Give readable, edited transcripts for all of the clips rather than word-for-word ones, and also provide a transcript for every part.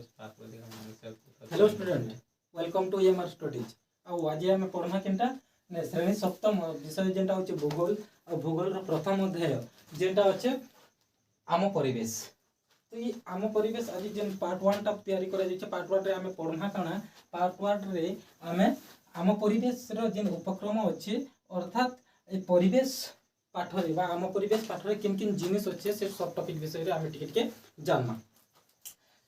Hello student, welcome to MR studies. आज आम पढ़ना केनटा श्रेणी सप्तम विषय जेनटा होचे भूगोल और भूगोल रो प्रथम अध्याय जेनटा होचे आम परिवेश। तो ये आम परिवेश आज जेन पार्ट 1 टा तैयारी करा जायचे। पार्ट 1 रे आमे पढ़ना काना पार्ट 1 रे आमे आम परिवेश रो जेन उपक्रम अछि अर्थात ए परिवेश पाठ रे बा आम परिवेश पाठ रे किन किन जिनिस अछि से सब टॉपिक विषय रे आमे टिके जानना।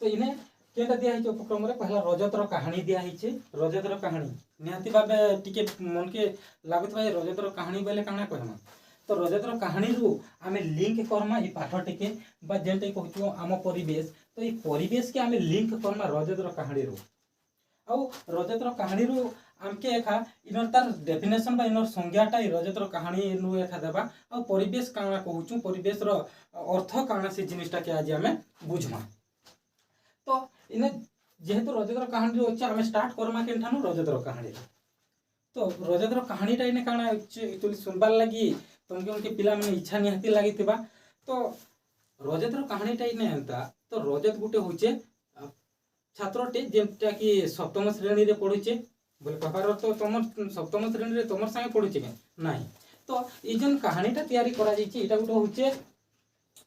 तो इने केनटा दिया हिचे उपक्रम रे पहला रजतर कहानी दिया हिचे। रजतर कहानी निहाती भाबे टिके मन के लागत भाई रजतर कहानी बेले काना कहमा। तो रजतर कहानी रु आमे लिंक करमा ई पाठ टिके बा जेनटे कहछु आम परिवेश। तो ई परिवेश के आमे लिंक करमा रजतर कहानी रु आउ रजतर कहानी रु आमके एखा इनर तार डेफिनेशन बा इनर संज्ञाटा ई रजतर कहानी नु एखा देबा आउ परिवेश काना कहछु परिवेश रो अर्थ काना से जिनिसटा के आज आमे बुझमा। तो इने जेहेतु रजतर कहानी अच्छे आम स्टार्ट करमा केनठानु रजतर कहानी। तो रजतर कहानीटा इने काना एक्चुअली सुनबार लगी तुमके उनके पिला माने इच्छा निहाती लागितिबा। तो रजतर कहानीटा इने एंता तो रजत गुटे होचे छात्रटे जेंटा कि सप्तम श्रेणी रे पढुचे बोले कहबार तो तुम सप्तम श्रेणी रे तुमर संगे पढुचे के नाही। तो ई जन कहानीटा तैयारी करा जायछि एटा गुटे होचे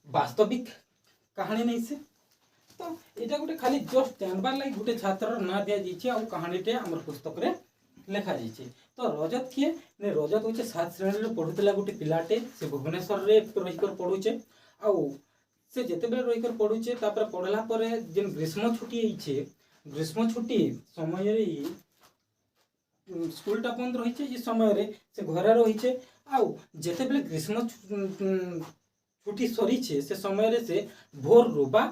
वास्तविक कहानी नहीं से। तो एटा गुटे खाली जस्ट जानबार लागि गुटे छात्र ना दिया जायछि आ कहानीटे हमर पुस्तक रे लिखा जायछि। तो रजत किए ने रजत होचे 7 श्रेणी रे पढुतला गुटे पिलाटे से भुवनेश्वर रे रहिकर पढुचे आ से जेते बेले रहिकर पढुचे तापर पढला परे जेन ग्रीष्म छुट्टी आइछे ग्रीष्म छुट्टी समय रे स्कूल टा बंद रहिछे ई समय रे से घरे रहिछे आ जेते बेले ग्रीष्म छुट्टी सरीछे से समय रे से भोर रुबा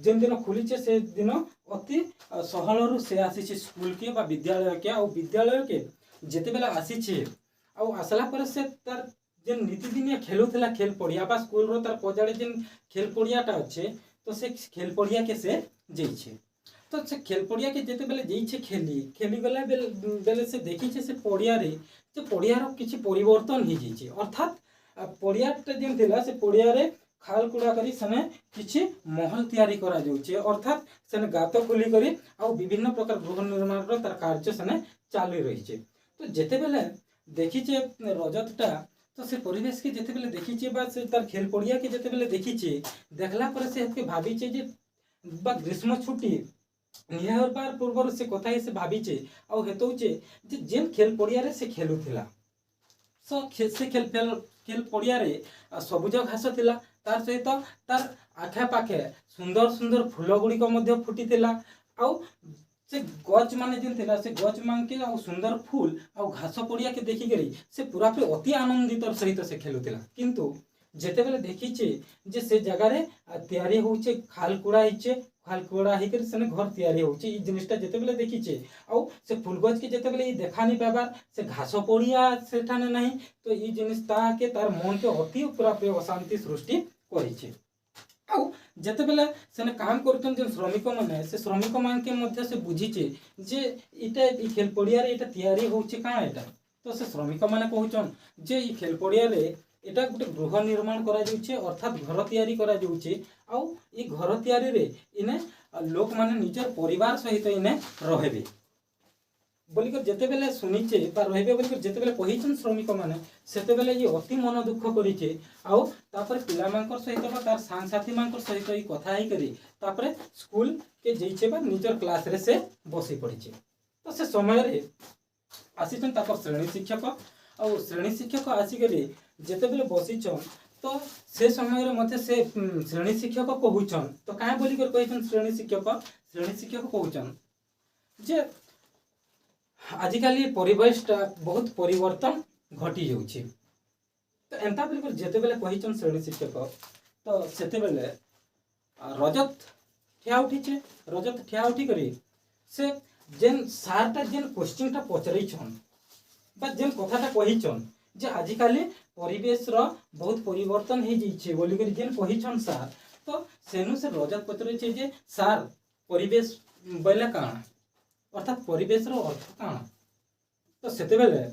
जेन दिन खुलीचे से दिन अति सहलरु से आसीचे स्कूल के बा विद्यालय के आ विद्यालय के जेते बेला आसीचे आ आसला पर से तार जेन नीतिदिनिया खेलुथला खेल पड़िया बा स्कूल रो तार पजाड़े जेन खेल पड़ियाटा अच्छे तो से खेल पड़िया के से जइछे। तो से खेल पड़िया के जेते बेले जइछे खेली गला बेले से देखिछे से पड़िया रे जे पड़िया रो किछि परिवर्तन हि जइछे अर्थात पड़ियाटा जेन थिला से पड़िया रे खाल कुड़ा करी सने किछि महल तैयारी करा जाउछे अर्थात सने गात खोली करी आ विभिन्न प्रकार गृह निर्माण रो तार कार्य सने चालू रहिछे। तो जेते बेले देखिछे रजतटा तो से परिवेश के जेते बेले देखिछे बा से तार खेल पड़िया के जेते बेले देखिछे देखला पर से हतके भाबिछे जे बा ग्रीष्म छुट्टी निहार बार पूर्व से कथा से भाबिछे आ हेतौछे जे जेन खेल पड़िया रे से खेलुथिला सो से खेल पड़िया रे सबुज घास थिला तार सहित तार आखे पाखे सुंदर सुंदर फूल गुड़िक फुटीला आ से गच माने जेन थिला से गच मान के आ सुंदर फूल आ घास पड़िया के देखि गरी से पूरा अति आनंदित सहित से खेलुथिला। किंतु जेते बेले देखिछे जे से जगह रे तैयारी होउछे खाल कुड़ा हिचे खाल कुड़ा ही कर सने घर तैयारी होउछे ई जिनिसटा जेते बेले देखिछे आ से फूल गच के जेते बेले ई देखानी पाबार से घास पड़िया सेठाने नहीं तो ई जिनिस ता के तार मन के अति पूरा अशांति सृष्टि करिछे। आ जेते बेले सेने काम करतन जे श्रमिक माने से श्रमिक मान के मध्य से बुझिछे जे इटा ई खेल पड़िया रे इटा तैयारी होउछे काना इटा। तो से श्रमिक माने कहउछन जे ई खेल पड़िया रे एटा गोटे गृह निर्माण करा जाउछे अर्थात घर तैयारी करा जाउछे आ ई घर तैयारी रे इने लोक माने निजर परिवार सहित इने रहबे बोलिकर जेते बेले सुनिचे बा रहबे बोलिकर जेते बेले कहिछन श्रमिक माने सेते बेले ई अति मन दुख करिचे आ तापर पिला मानकर सहित बा तार सांग साथी मानकर सहित ई कथा ही करी तापर स्कूल के जइचे बा निजर क्लास रे से बसी पड़िचे। तो से समय रे आसीछन तापर श्रेणी शिक्षक आ श्रेणी शिक्षक आसी गरी जेते बेले बसिछन तो से समय रे मते से श्रेणी शिक्षक कहउछन तो काहे बोलिकर कहिछन श्रेणी शिक्षक कहउछन जे आजिकाली परिवेशटा बहुत परिवर्तन घटी जाउछे। तो एंता बोलिकर जेते बेले कहिछन श्रेणी शिक्षक तो सेते बेले रजत ठिया उठी करी से जेन सारटा जेन क्वेश्चनटा पचरैछन बा जेन कथाटा कहिछन जे आजिकाली परिवेश रो बहुत परिवर्तन हे जइछे बोली करी जेन कहिछन सार तो सेनु से रजत पचरै छे जे सार परिवेश बेले काना अर्थात परिवेश रो अर्थ काना। तो सेते बेले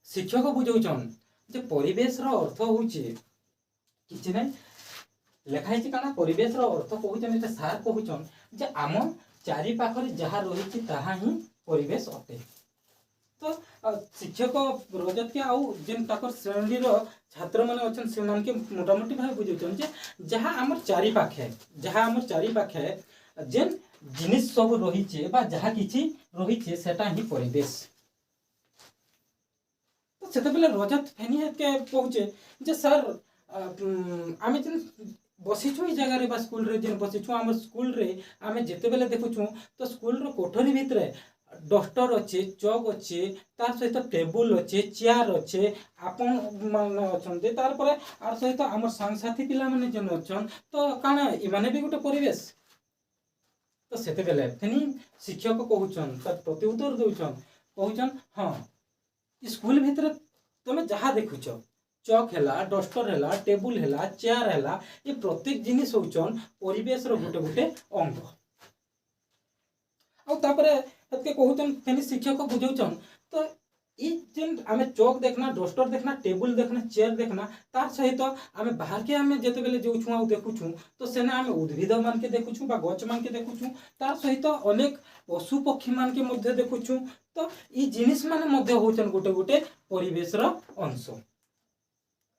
शिक्षक बुझौछन जे परिवेश रो अर्थ होउछे किछि नै लेखा हिचे काना परिवेश रो अर्थ कहउछन एटा सार कहउछन जे आम चारि पाखरे जहाँ रही ताहा ही परिवेश अटे। तो शिक्षक रजत के आउ जेन ताकर श्रेणी छात्र मैंने अच्छे से मोटामोटी भाव बुझे जहाँ आम चारि पाखे जेन जिनिस सब रही जहाँ किसी रही सेटा ही परिवेश। तो से रजत फेनी के कहे जे सर आम जेन बसीचु जगह स्कूल रे जेन बसीचु आम स्कूल रे आम जिते बेले देखुचु तो स्कूल कोठरी भितर डस्टर अच्छे चक अच्छे तार सहित टेबुल अच्छे चेयर अच्छे आपण माने अच्छे तार पर आर सहित आम सांगसाथी पिला माने जेन अच्छन तो काना इमाने भी गोटे परिवेश। तो सेते बेले फेनी शिक्षक कहउछन तार प्रति उत्तर दउछन कहउछन हां स्कूल भीतर तुम जहाँ देखुच चक है डस्टर है टेबुल है चेयर है ये प्रत्येक जिनिस होचन परिवेश रो गोटे गोटे अंग। आते कहते फेनी शिक्षक बुझाऊन तो ये जेन आम चौक देखना डस्टर देखना टेबुल देखना चेयर देखना तार सहित आम बाहर के आम जिते बेले जाऊँ आ देखुचु तो सेना आम उद्भिद मान के देखुचु बा गच मान के देखुचु तार सहित अनेक पशु पक्षी मान के मध्य देखुचु। तो ये जिनिस माने मध्य होचन गोटे गोटे परिवेश रो अंश।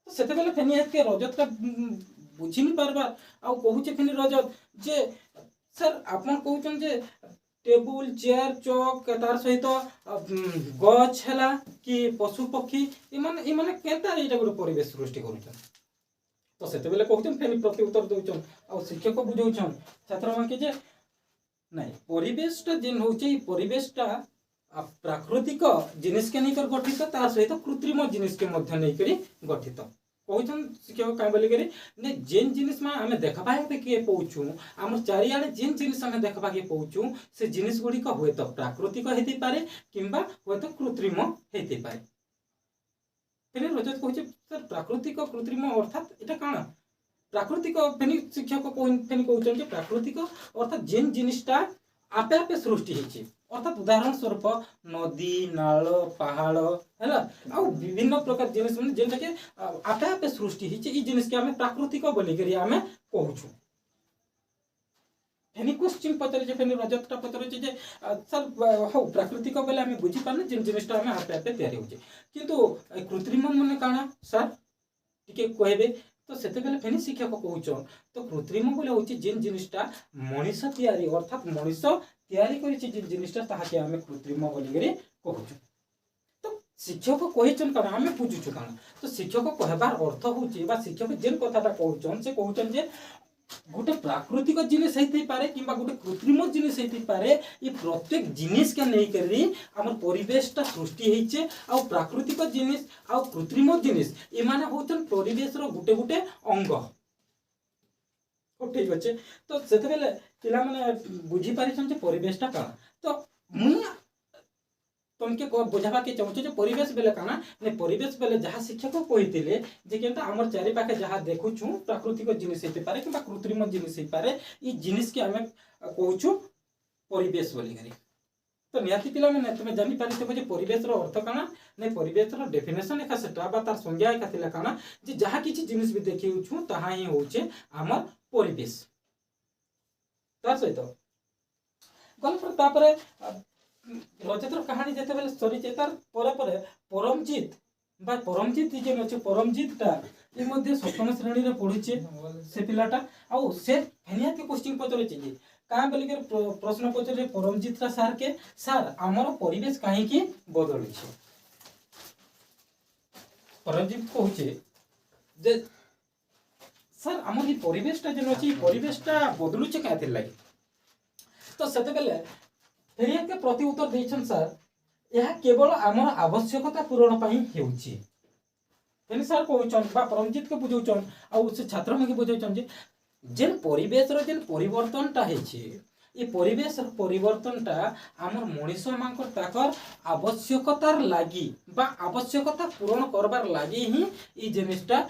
तो सेते बेले फेनी के रजत का बुझी नहीं पारबार आ कहूचे फेनी रजत जे सर आपन कहउछन जे टेबुल चेयर चौक तार सहित गछ है कि पशु पक्षी इमाने केनता एटा गोटे परिवेश सृष्टि करूछन। तो सेते बेले कहउछन फेनी प्रति उत्तर दउछन आ शिक्षक बुझाउछन छात्र मान के जे नहीं परिवेशटा जेन होचे ई परिवेशटा प्राकृतिक जिनिस के नहीं कर गठित तार सहित कृत्रिम जिनिस के मध्य नहीं करी गठित कहउछन शिक्षक काय बोली करी ने जेन जिनिस मा हमें देखबा के पउछु हमर चारियाडे जेन जिनिस हमें देखबा के पउछु से जिनिस गुडी का होय तो प्राकृतिक हेति पारे किंबा होय तो कृत्रिम हेति पारे। फेनी रजत कहउछ सर प्राकृतिक कृत्रिम अर्थात एटा काना प्राकृतिक फेनी शिक्षक फेनी कहउछन जे प्राकृतिक अर्थात जेन जिनिसटा आपे आपे सृष्टि हेछि अर्थात उदाहरण स्वरूप नदी नाल पहाड़ है विभिन्न प्रकार जिनिस जेनटा के आपे आपे सृष्टि होती ई जिनिस के हमें प्राकृतिक बोलिक आम कहूँ। फेनी क्वेश्चन पचारे फेनी रजतटा पचारे जे सर हाँ प्राकृतिक बोले आम बुझी पारे जिन जिनिसटा आम आपे आपे तैयारी होचे किंतु कृत्रिम माने काना सर टिके कहबे। तो सेते बेले फेनी शिक्षक कहउछन तो कृत्रिम बोले होची जिन जिनिसटा मनीष तैयारी अर्थात मनीष तैयारी करिछि जिन जिनिसटा ताहाके आमे कृत्रिम बोली करी कहउछु। तो शिक्षक कहिछन काना आमे बुझुछु काना तो शिक्षक कहबार अर्थ होची बा शिक्षक जेन कथाटा कहउछन से कहउछन जे गोटे प्राकृतिक जिनिस हेति पारे किंबा गोटे कृत्रिम जिनिस हेति पारे ये प्रत्येक जिनिस के नहीं करी हमर परिवेशटा सृष्टि हेचे आ प्राकृतिक जिनिस आ कृत्रिम जिनिस ए माने होचन परिवेश रो गोटे गोटे अंग। ठीक अच्छे तो सेते बेले पिला माने बुझी पारिछन जे परिवेशटा का तो मुई तुमके बुझावा के चाहूँ जे परिवेश बेले काना ने परिवेश बेले जहाँ शिक्षक कहिथिले जे केनता हमर चारि पाखे जहाँ देखुछु प्राकृतिक जिनिस हेते पारे किंबा कृत्रिम जिनिस हे पारे ई जिनिस के हमें कहूछु परिवेश बोली करी। तो नियाति पिला माने तुमे जानि पारिथे जे परिवेश रो अर्थ काना ने परिवेश रो डेफिनेशन एका सेटा बा तार संज्ञा एका थिला काना जे जहाँ किछि जिनिस भी देखिउछु ताहा ही होचे हमर परिवेश। तार सहित गल पर तापरे रजतर कहानी जेते बेले सरी तार परे परे परमजीत जे अछि परमजीतटा ए मध्ये सप्तम श्रेणी रे पढुचे से पिलाटा आ से फेनिया के क्वेश्चन पचरे जे का बोली के प्रश्न पचरे परमजीतरा सर के सर हमर परिवेश काहे की बदलु छै। परमजीत कहूचे जे सर हमर ई परिवेशटा जे अछि परिवेशटा बदलु छै काहे लागि। तो सेते बेले फेरिया के प्रति उत्तर देछन सर यह केवल आमर आवश्यकता पूरण पाई हेउची। फेनी सर कहउचन बा परमजीत के बुझौचन आ से छात्र मन के बुझौचन जे जेन परिवेश रो जेन परिवर्तनटा हेछि ए परिवेश रो परिवर्तनटा आमर मनुष्य मानकर ताकर आवश्यकतार लागि बा आवश्यकता पूरण करबार लागि ही ई जिनिसटा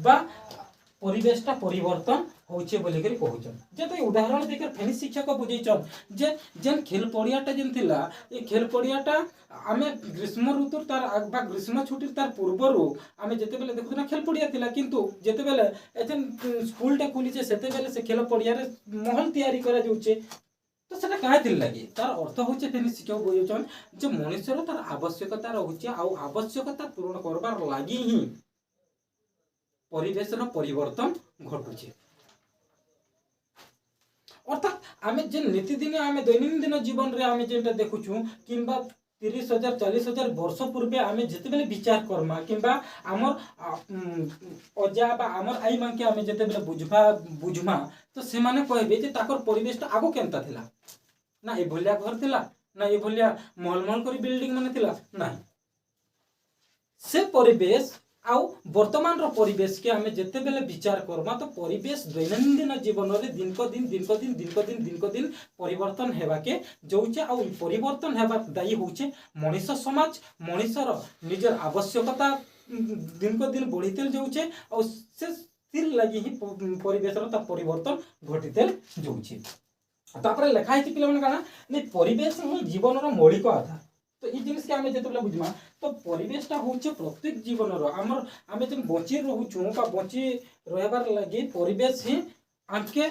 बा परिवेशटा परिवर्तन होचे बोली करी कहउचन। जे तो उदाहरण देकर फेनी शिक्षक बुझैचन जे जेन खेल पड़ियाटा जेन थिला ए खेल पड़ियाटा आमे ग्रीष्म ऋतु तार बा ग्रीष्म छुट्टी तार पूर्वरु आमे जेते बेले देखुना खेल पड़िया थिला किंतु जेते बेले एथन स्कूल टा खुली छे सेते बेले से खेल पड़िया रे महल तैयारी करा जाउचे। तो सेटा काहे थिल लगी तार अर्थ होचे फेनि शिक्षक बुझौछन जे मनुष्यर तार आवश्यकता रहुचे आ आवश्यकता पूर्ण करबार लागि ही परिवेशर परिवर्तन घटुचे। अर्थात आमे जे नीतिदिन आमे दैनन्दिन जीवन रे आमे जेटा देखुछु किंबा 30,000 40,000 वर्ष पूर्वे आमे जेते बेले विचार करमा किंबा आमर अजा बा आमर आई मान के आमे जेते बेले बुझमा तो से माने कहबे जे ताकर परिवेश आगो केनता थिला ना ए भलिया घर थिला ना ए भलिया महल महल करी बिल्डिंग माने थिला ना से परिवेश आउ वर्तमान रो परिवेश के आमे जेते बेले विचार करमा तो परिवेश दैनन्दिन जीवन रे दिन को दिन परिवर्तन हेबा के जोचे आउ परिवर्तन हेबा दायी होचे मनुष्य समाज मनुष्यर निजर आवश्यकता दिन को दिन बढ़ितेल जोचे आउ से स्थिर लगी ही परिवेश रो ता परिवर्तन घटितेल जोचे। तापर लेखा है पिला माने काना ने परिवेश ही जीवन रो मौलिक आधार। तो ये जिनिस के आमे जेते बुझमा तो परिवेशटा होचे प्रत्येक जीवन रो आमर आमे जे बंची रहउछु बा बंची रहबार लागि परिवेश ही आमके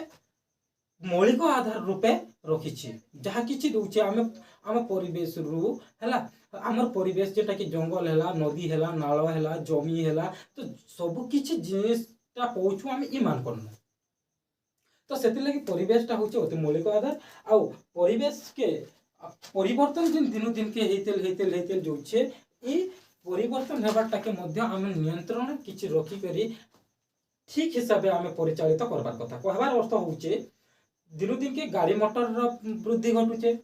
मौलिक आधार रूपे रखिछि जहा किछि दोचे आमे आम परिवेश रु हला आमर परिवेश जेटा कि जंगल हला नदी हला नाଳ हला जमी हला तो सब किछि जिनिसटा पउछु आमे ईमान करनु। तो सेति लागि परिवेशटा होचे अति मौलिक आधार आ परिवेश के परिवर्तन जिन दिनो दिन के हेतेल जोचे ई परिवर्तन हेबाटा के मध्य आमे नियंत्रण किछि रखी करी ठीक हिसाब से आमे परिचालित करबार कथा कहबार अर्थ होचे दिनो दिन के गाड़ी मोटर रो वृद्धि घटुचे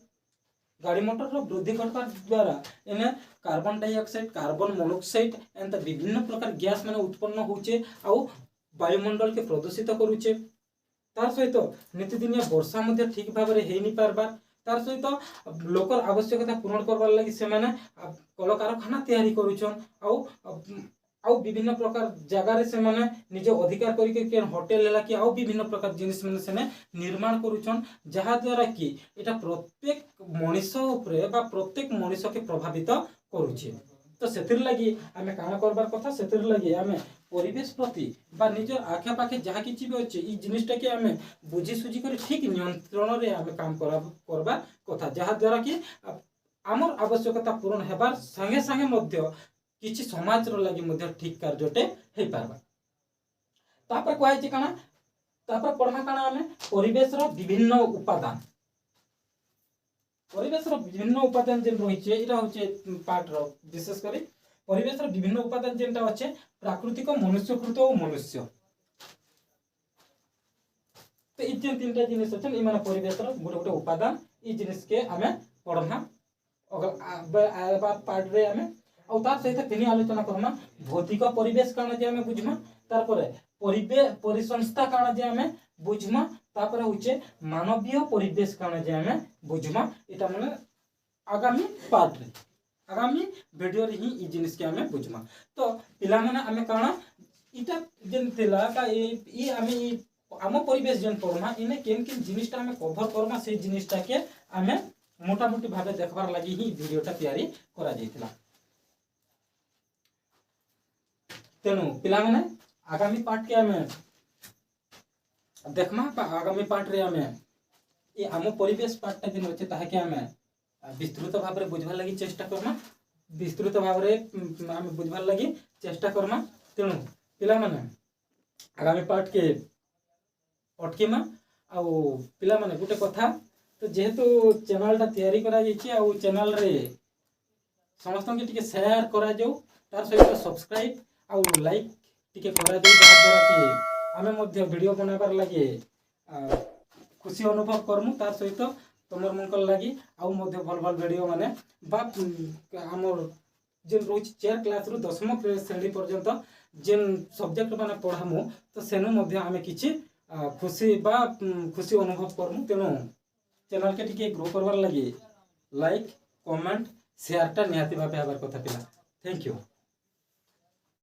गाड़ी मोटर रो वृद्धि घटवा द्वारा एने carbon dioxide carbon monoxide and विभिन्न प्रकार गैस माने उत्पन्न होचे आ वायुमंडल के प्रदूषित करूचे तार सहित नित्यदिनिया वर्षा मध्य ठीक भाव में हेनी पारबार तार सहित लोकर आवश्यकता पूर्ण करबार लागि से माने कल कारखाना तैयारी करूछन आउ विभिन्न प्रकार जगह रे से माने निज अधिकार करिके के होटल लेला कि आउ विभिन्न प्रकार जिनिस माने से निर्माण करूछन जहा द्वारा कि एटा प्रत्येक मनुष्य ऊपर बा प्रत्येक मनुष्य के प्रभावित करूछे। तो सेतिर लागि आमे काना करबार कथा सेतिर लागि आमे परिवेश प्रति बा निजर आखे पाखे जहा किछि भी अछि ई जिनिसटा के आमे बुझी सुझी कर ठीक नियंत्रण रे आमे काम करबा कथा जहा द्वारा कि आमर आवश्यकता पूर्ण हेबार संगे संगे मध्य किछि समाज रो लागि मध्य ठीक कार्यटे हे पारबा। तापर कहै छि काना तापर पढ़मा काना आमे परिवेश रो विभिन्न उपादान जेन रही छे इटा होचे पार्ट रो विशेष करी परिवेश रो विभिन्न उपादान जेनटा अछि प्राकृतिक मनुष्यकृत और मनुष्य तो ई जे तीनटा जिनिस अछि ई माने परिवेश रो गोटे उपादान ई जिनिस के आमे पढ़मा अगर पार्ट रे आमे और तार सहित तिनी आलोचना करना भौतिक परिवेश काना जे आमे बुझमा तार परे परिवेश परिसंस्था काना जे आमे बुझमा तापर होचे मानवीय परिवेश काना जे आमे बुझमा एटा माने आगामी पार्ट रे आगामी वीडियो रे ही ई जिनिस के आमे बुझमा। तो पिला माने आमे काना इटा जेन थिला का ई आमे आम परिवेश जेन परमा इने केन केन जिनिसटा आमे कवर करमा से जिनिसटा के आमे मोटा मोटी भाबे देखबार लागि ही वीडियोटा तैयारी करा जायतिला। तेनु पिला माने आगामी पार्ट के आमे देखमा आगामी पार्ट रे आमे ए आम परिवेश पार्टटा दिन अछि ताहा के आमे विस्तृत भाव रे बुझबार लागि चेष्टा करमा विस्तृत भाव रे आमे बुझबार लागि चेष्टा करमा। तेनु पिला माने आगामी पार्ट के अटकीमा आ पिला माने गुटे कथा तो जेहेतु चैनल टा तैयारी करा जायछि आ चैनल रे समस्त के टिके शेयर करा जाऊ तार सहित सब्सक्राइब आ लाइक टिके करा जाऊ जहा द्वारा कि आमे मध्य वीडियो बनाबार लागि खुशी अनुभव करमु तार सहित तमर मनकर लागि आ मध्य भल भल वीडियो माने बा हमर जेन रोज 4 क्लास रु 10म श्रेणी पर्यंत जेन सब्जेक्ट माने पढामु तो सेनु मध्य आमे किछि खुशी अनुभव करमु। तेनु चैनल के टिके ग्रो करवार लागि लाइक कमेंट शेयर टा निहाती भाबे आबार कथा पिला। Thank you.